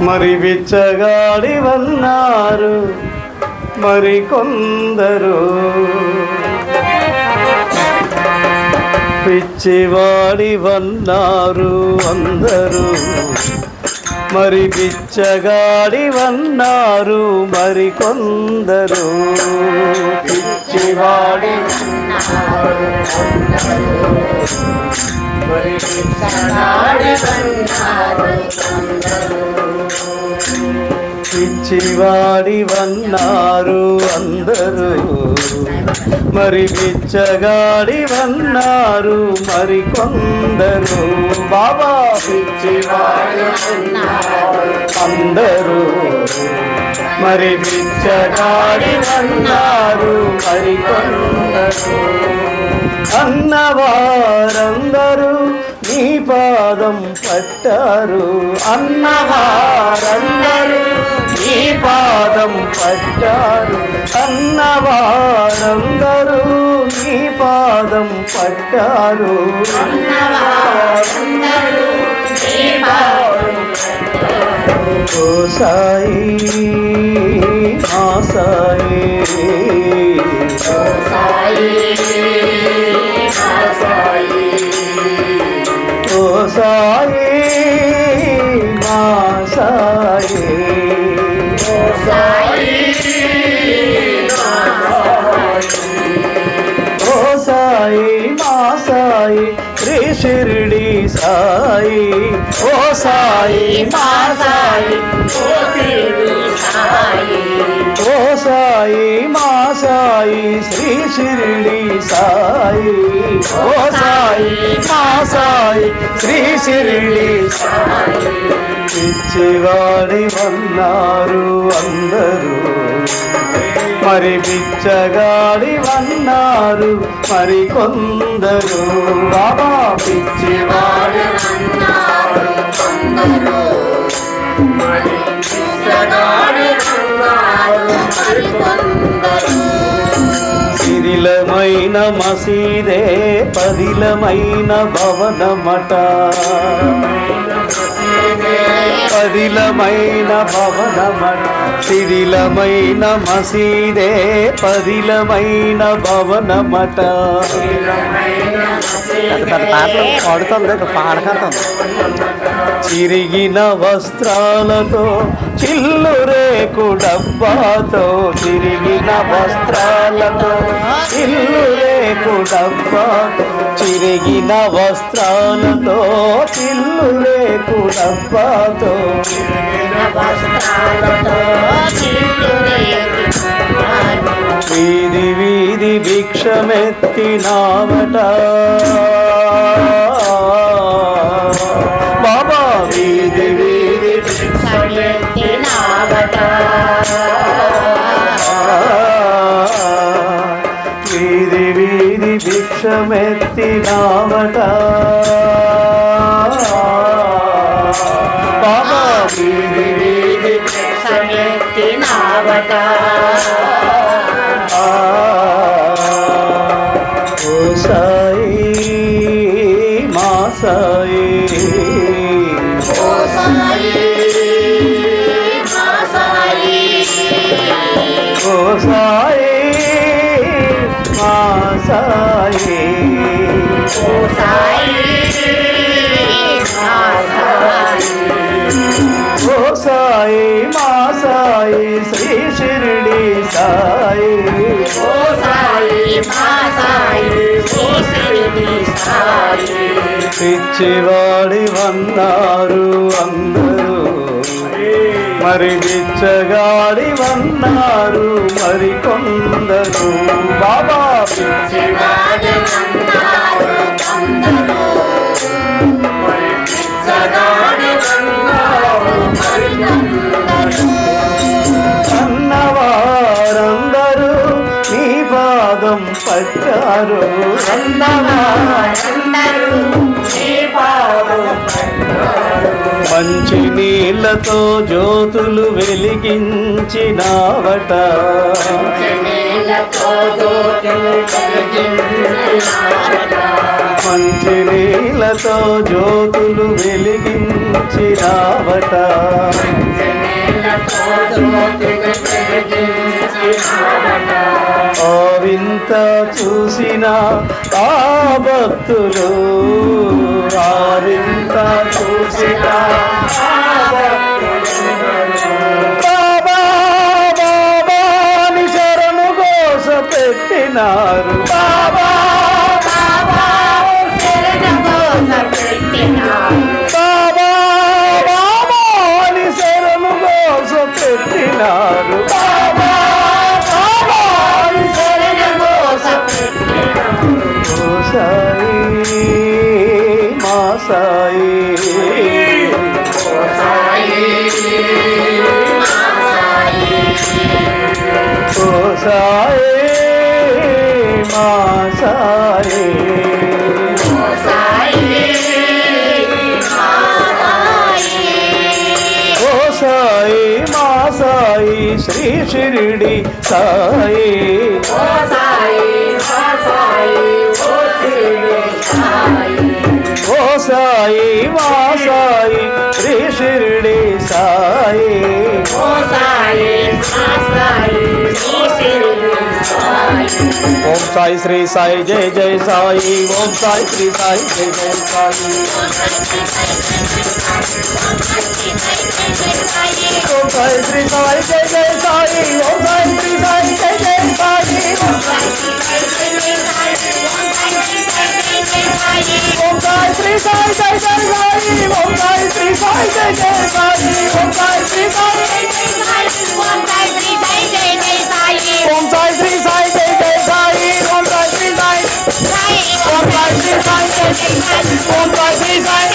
మరి బిచ్చగాడివన్నారు మరికొందరు, పిచ్చివాడివన్నారు అందరూ. మరి బిచ్చగాడివన్నారు మరికొందరు, పిచ్చివాడి పిచ్చివాడివన్నారు అందరూ. మరి బిచ్చగాడివన్నారు మరికొందరు. బాబా పిచ్చివాడివన్నారు అందరూ, మరి బిచ్చగాడివన్నారు మరికొందరు. అన్నవారందరూ నీ పాదం పట్టారు, అన్నవారందరూ నీ పాదం పట్టారు, అన్నవారందరూ నీ పాదం పట్టారు. ఓ సాయి మా సాయి, ఓ సాయి మా సాయి, ఓ సాయి మా సాయి శ్రీ షిరిడి సాయి, ఓ సాయి మా సాయి, ఓ సాయి మా సాయి శ్రీ షిరిడి సాయి, ఓ సాయి మా సాయి శ్రీ షిరిడి సాయి. పిచ్చివాడివన్నారు అందరూ, మరి బిచ్చగాడివన్నారు మరికొందరు. బాబా పిచ్చివాడివన్నారు అందరూ, మరి బిచ్చగాడివన్నారు మరికొందరు. సిరిలమైన మసీదే పదిలమైన భవనమట, పదిలమైన భవనమట. సిరిలమైన మసీదే పదిలమైన భవనమట. పాడుతుంది పాడకడుతుంది. చిరిగిన వస్త్రాలతో చిల్లురేకు డబ్బాతో, చిరిగిన వస్త్రాలతో చిల్లురేకు డబ్బాతో, చిరిగిన వస్త్రాలతో చిల్లురేకు డబ్బాతో, వీధి వీధి భిక్షమెత్తినావట బాబా, వీధి వీధి భిక్షమెత్తినావట, వీధి వీధి భిక్షమెత్తినావట బాబా, వీధి వీధి భిక్షమెత్తినావట. ఓ సాయి మా సాయి, ఓ సాయి మా సాయి, ఓ సాయి మా సాయి, ఓ సాయి మా సాయి, ఓ సాయి మా సాయి శ్రీ షిరిడి సాయి, ఓ సాయి మా సాయి శ్రీ షిరిడి సాయి. పిచ్చివాడివన్నారు అందరూ, మరి బిచ్చగాడివన్నారు మరికొందరు. బాబా పిచ్చివాడివన్నారు అందరూ, మరి బిచ్చగాడివన్నారు మరికొందరు. అన్నవారందరూ నీ పాదం పట్టారు, అన్నవారందరూ నీ పాదం పట్టారు, మంచి నీళ్ళతో జ్యోతులు వెలిగించినావట మంచి నీళ్ళతో జ్యోతులు వెలిగించినావట ఆ వింత చూసిన ఆ భక్తులు ఆ వింత చూసిన ఆ భక్తులు బాబా బాబా అని శరణు ఘోష పెట్టినారు బాబా బాబా బాబా అని శరణు ఘోష పెట్టినారు బాబా బాబా అని శరణు ఘోష పెట్టినారు ఓ సాయి మా సాయి ఓ సాయి ఓ సాయి మా సాయి ఓ సాయి మా సాయి శ్రీ షిరిడి సాయి ఓ సాయి మా సాయి శ్రీ షిరిడి సాయి ఓం సాయి శ్రీ సాయి జయ జయ సాయి ఓం సాయి శ్రీ సాయి జయ జయ సాయి ఓం సాయి శ్రీ సాయి జయ జయ సాయి ఓం సాయి శ్రీ సాయి జయ జయ సాయి ఓం సాయి శ్రీ సాయి జయ జయ సాయి ఓం సాయి శ్రీ సాయి జయ జయ సాయి ఓం సాయి శ్రీ సాయి జయ జయ సాయి ఓం సాయి శ్రీ సాయి జయ జయ సాయి ఓం సాయి శ్రీ సాయి జయ జయ సాయి ఓం సాయి శ్రీ సాయి జయ జయ సాయి ఓం సాయి శ్రీ సాయి ఓం సాయి శ్రీ సాయి జయ జయ సాయి ఓం సాయి శ్రీ సాయి